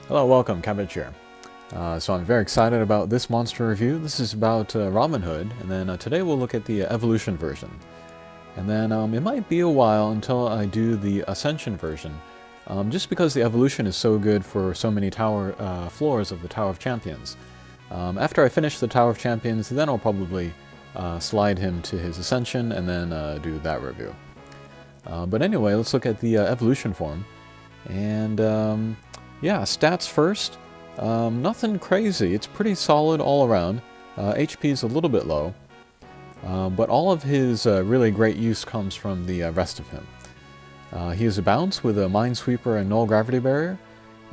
Hello, welcome, Cabbage here. So I'm very excited about this monster review. This is about Robin Hood, and then today we'll look at the evolution version. And then it might be a while until I do the ascension version, just because the evolution is so good for so many tower floors of the Tower of Champions. After I finish the Tower of Champions, then I'll probably slide him to his ascension and then do that review. But anyway, let's look at the evolution form. And yeah, stats first. Nothing crazy. It's pretty solid all around. HP is a little bit low. But all of his really great use comes from the rest of him. He has a bounce with a Minesweeper and Null Gravity Barrier.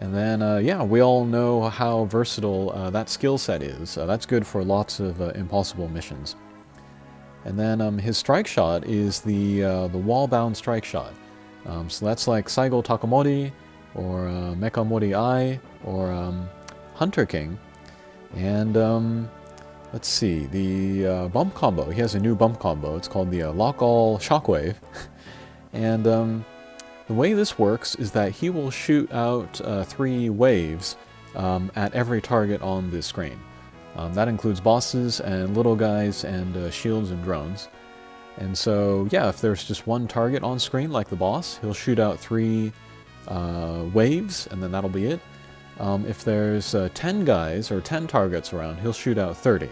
And then, yeah, we all know how versatile that skill set is. That's good for lots of impossible missions. And then his strike shot is the wall-bound strike shot. So that's like Saigo Takamori, or Mecha Mori Ai, or Hunter King. And let's see, the bump combo. He has a new bump combo. It's called the Lock All Shockwave. And the way this works is that he will shoot out 3 waves at every target on the screen. That includes bosses and little guys and shields and drones. And so, yeah, if there's just one target on screen, like the boss, he'll shoot out 3 waves, and then that'll be it. If there's 10 guys or 10 targets around, he'll shoot out 30.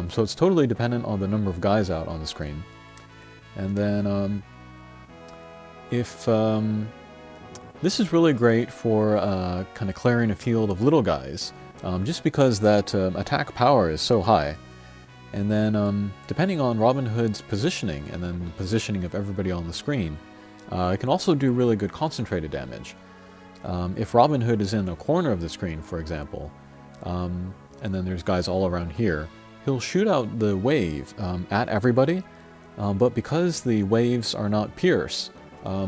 So it's totally dependent on the number of guys out on the screen. And then if this is really great for kind of clearing a field of little guys, just because that attack power is so high. And then depending on Robin Hood's positioning and then the positioning of everybody on the screen, it can also do really good concentrated damage. If Robin Hood is in a corner of the screen, for example, and then there's guys all around here, he'll shoot out the wave at everybody, but because the waves are not pierce,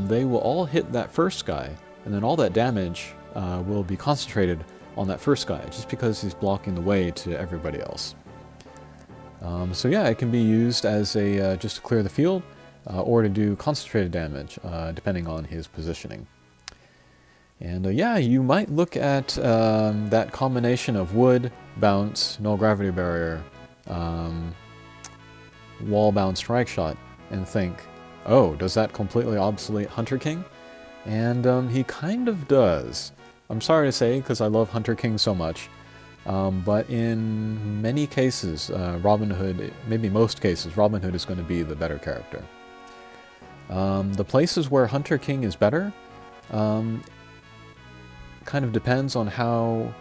they will all hit that first guy, and then all that damage will be concentrated on that first guy, just because he's blocking the way to everybody else. So yeah, it can be used as a just to clear the field, or to do concentrated damage, depending on his positioning. And yeah, you might look at that combination of wood, bounce, null gravity barrier, wall-bound strike shot, and think, oh, does that completely obsolete Hunter King? And he kind of does. I'm sorry to say, because I love Hunter King so much, but in many cases, Robin Hood, maybe most cases, Robin Hood is going to be the better character. The places where Hunter King is better kind of depends on how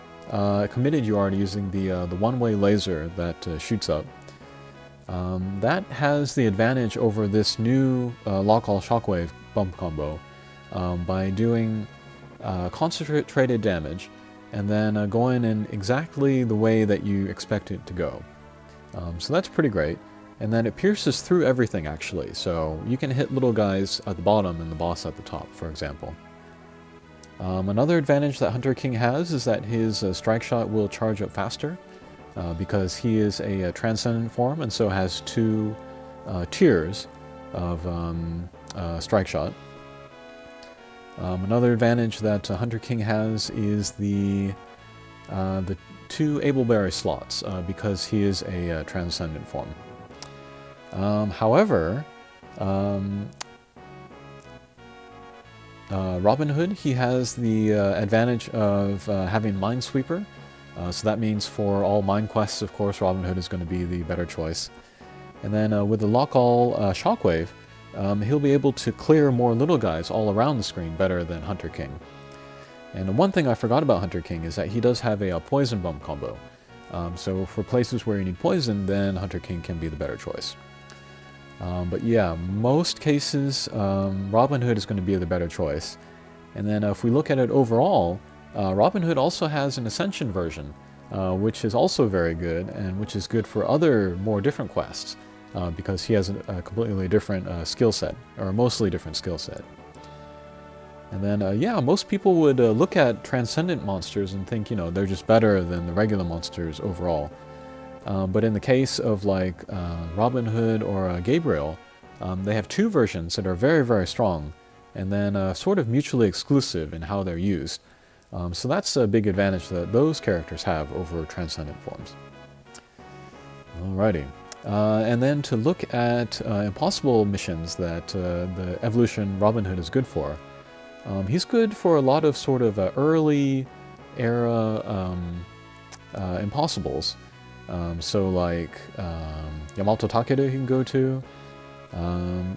committed you are to using the one-way laser that shoots up. That has the advantage over this new Lock All Shockwave bump combo by doing concentrated damage and then going in exactly the way that you expect it to go. So that's pretty great. And then it pierces through everything, actually, so you can hit little guys at the bottom and the boss at the top, for example. Another advantage that Hunter King has is that his strike shot will charge up faster, because he is a transcendent form and so has 2 tiers of strike shot. Another advantage that Hunter King has is the 2 Ableberry slots, because he is a transcendent form. However, Robin Hood, he has the advantage of having Minesweeper, so that means for all mine quests, of course, Robin Hood is going to be the better choice. And then with the Lock All Shockwave, he'll be able to clear more little guys all around the screen better than Hunter King. And one thing I forgot about Hunter King is that he does have a poison bump combo. So for places where you need poison, then Hunter King can be the better choice. But yeah, most cases, Robin Hood is going to be the better choice. And then if we look at it overall, Robin Hood also has an Ascension version, which is also very good, and which is good for other, more different quests, because he has a completely different skill set, or a mostly different skill set. And then, yeah, most people would look at Transcendent monsters and think, you know, they're just better than the regular monsters overall. But in the case of like Robin Hood or Gabriel, they have 2 versions that are very, very strong, and then sort of mutually exclusive in how they're used. So that's a big advantage that those characters have over transcendent forms. Alrighty. And then to look at impossible missions that the evolution Robin Hood is good for. He's good for a lot of sort of early era impossibles. So like Yamato Takeru he can go to.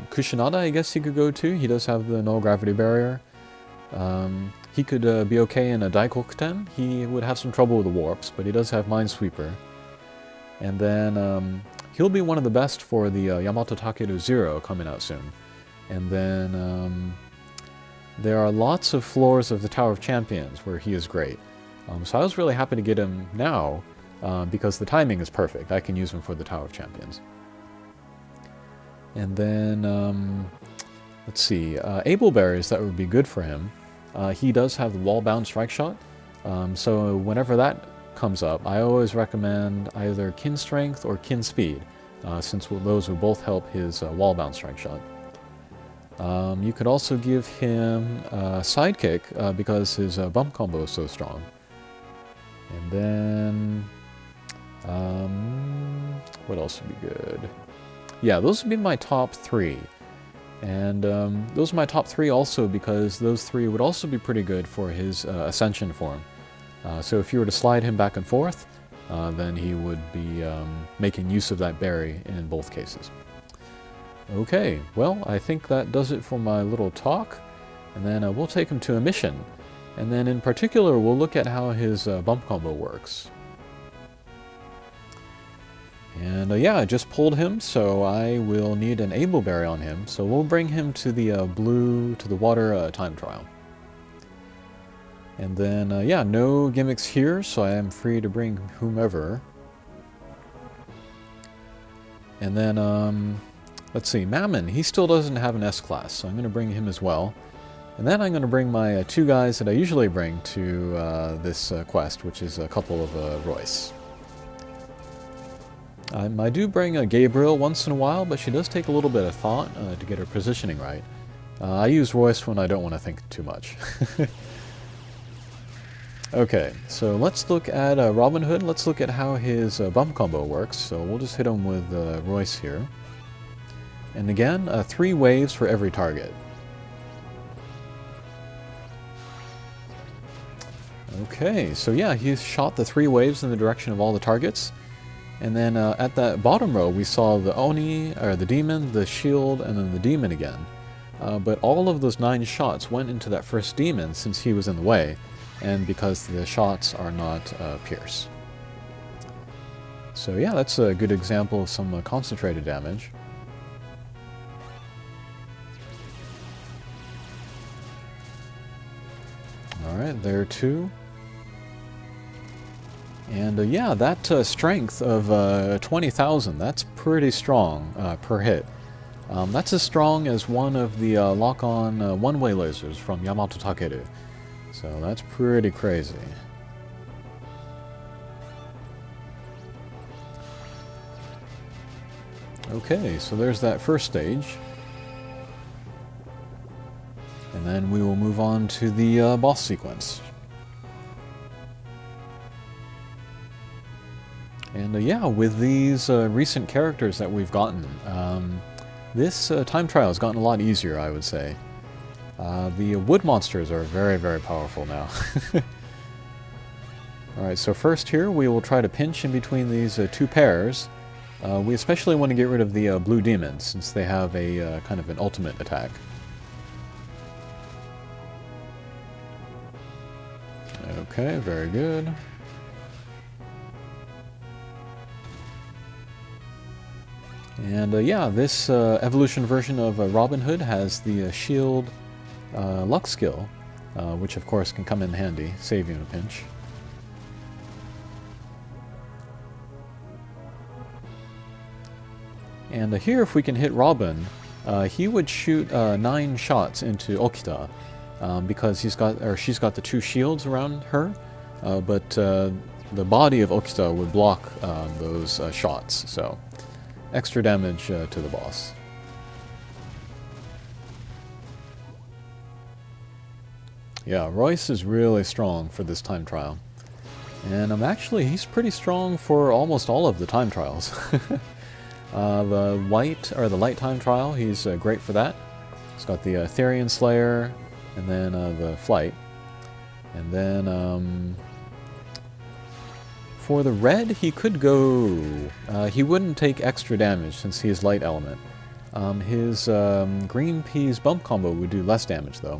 Kushinada I guess he could go to. He does have the null gravity barrier. He could be okay in a Daikokuten. He would have some trouble with the warps, but he does have Minesweeper. And then he'll be one of the best for the Yamato Takeru Zero coming out soon. And then there are lots of floors of the Tower of Champions where he is great. So I was really happy to get him now because the timing is perfect. I can use him for the Tower of Champions. And then, let's see, Able Berries, that would be good for him. He does have the wall-bound strike shot, so whenever that comes up, I always recommend either Kin Strength or Kin Speed, since those will both help his wall-bound strike shot. You could also give him Sidekick, because his bump combo is so strong. And then, what else would be good? Yeah, those would be my top 3. And those are my top 3 also because those 3 would also be pretty good for his Ascension form. So if you were to slide him back and forth, then he would be making use of that berry in both cases. Okay, well, I think that does it for my little talk. And then we'll take him to a mission. And then in particular, we'll look at how his bump combo works. And yeah, I just pulled him, so I will need an Able Berry on him. So we'll bring him to the water time trial. And then, yeah, no gimmicks here, so I am free to bring whomever. And then, let's see, Mammon, he still doesn't have an S-Class, so I'm going to bring him as well. And then I'm going to bring my 2 guys that I usually bring to this quest, which is a couple of Royce. I do bring a Gabriel once in a while, but she does take a little bit of thought to get her positioning right. I use Royce when I don't want to think too much. Okay, so let's look at Robin Hood. Let's look at how his bump combo works. So we'll just hit him with Royce here. And again, 3 waves for every target. Okay, so yeah, he's shot the 3 waves in the direction of all the targets. And then at that bottom row, we saw the Oni, or the Demon, the Shield, and then the Demon again. But all of those 9 shots went into that first Demon since he was in the way, and because the shots are not Pierce. So yeah, that's a good example of some concentrated damage. Alright, there too. And yeah, that strength of 20,000, that's pretty strong per hit. That's as strong as one of the lock-on one-way lasers from Yamato Takeru. So that's pretty crazy. Okay, so there's that first stage. And then we will move on to the boss sequence. And yeah, with these recent characters that we've gotten, this time trial has gotten a lot easier, I would say. The wood monsters are very, very powerful now. Alright, so first here we will try to pinch in between these 2 pairs. We especially want to get rid of the blue demons, since they have a kind of an ultimate attack. Okay, very good. And yeah, this evolution version of Robin Hood has the shield luck skill, which of course can come in handy, save you in a pinch. And here, if we can hit Robin, he would shoot 9 shots into Okita, because she's got the 2 shields around her, but the body of Okita would block those shots, so extra damage to the boss. Yeah, Royce is really strong for this time trial. And he's pretty strong for almost all of the time trials. The light time trial, he's great for that. He's got the Therian Slayer, and then the flight. And then for the red, he could go... he wouldn't take extra damage since he is light element. His green peas bump combo would do less damage though.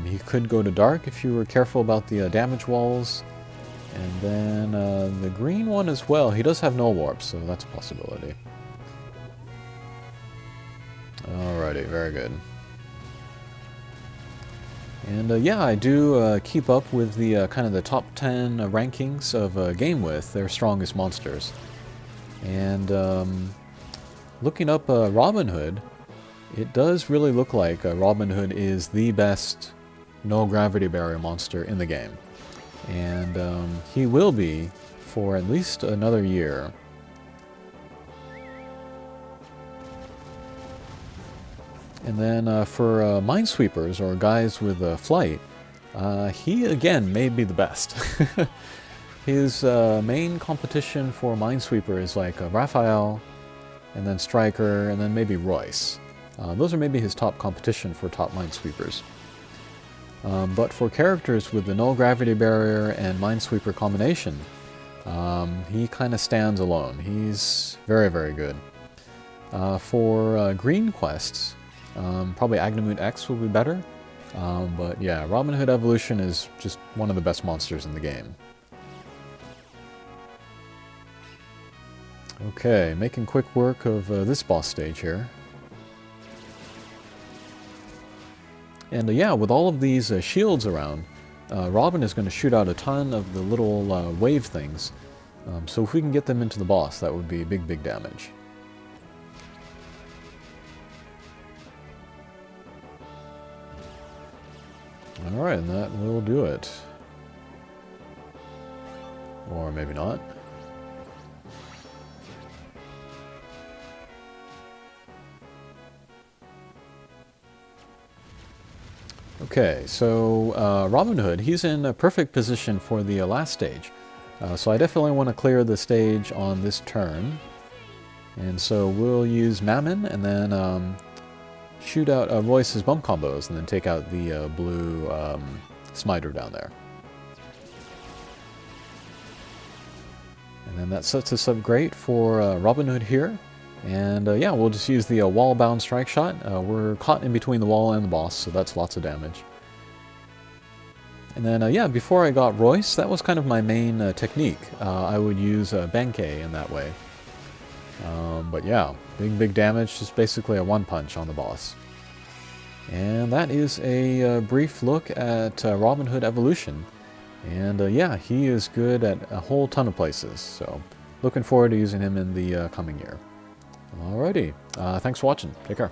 He could go to dark if you were careful about the damage walls. And then the green one as well, he does have null warp, so that's a possibility. Alrighty, very good. And yeah, I do keep up with the kind of the top 10 rankings of Game With, their strongest monsters. And looking up Robin Hood, it does really look like Robin Hood is the best no gravity barrier monster in the game. And he will be for at least another year. And then for Minesweepers, or guys with flight, he again may be the best. His main competition for Minesweeper is like Raphael, and then Striker, and then maybe Royce. Those are maybe his top competition for top Minesweepers. But for characters with the null gravity barrier and Minesweeper combination, he kind of stands alone. He's very, very good. For green quests, probably Agnamut X will be better. But yeah, Robin Hood Evolution is just one of the best monsters in the game. Okay, making quick work of this boss stage here. And yeah, with all of these shields around, Robin is going to shoot out a ton of the little wave things. So if we can get them into the boss, that would be big, big damage. Alright, and that will do it. Or maybe not. Okay, so Robin Hood, he's in a perfect position for the last stage. So I definitely want to clear the stage on this turn. And so we'll use Mammon and then shoot out Royce's bump combos and then take out the blue Smiter down there. And then that sets us up great for Robin Hood here. And yeah, we'll just use the wall-bound strike shot. We're caught in between the wall and the boss, so that's lots of damage. And then yeah, before I got Royce, that was kind of my main technique. I would use Benkei in that way. But yeah, big, big damage, just basically a one-punch on the boss. And that is a brief look at Robin Hood Evolution. And yeah, he is good at a whole ton of places, so looking forward to using him in the coming year. Alrighty, thanks for watching. Take care.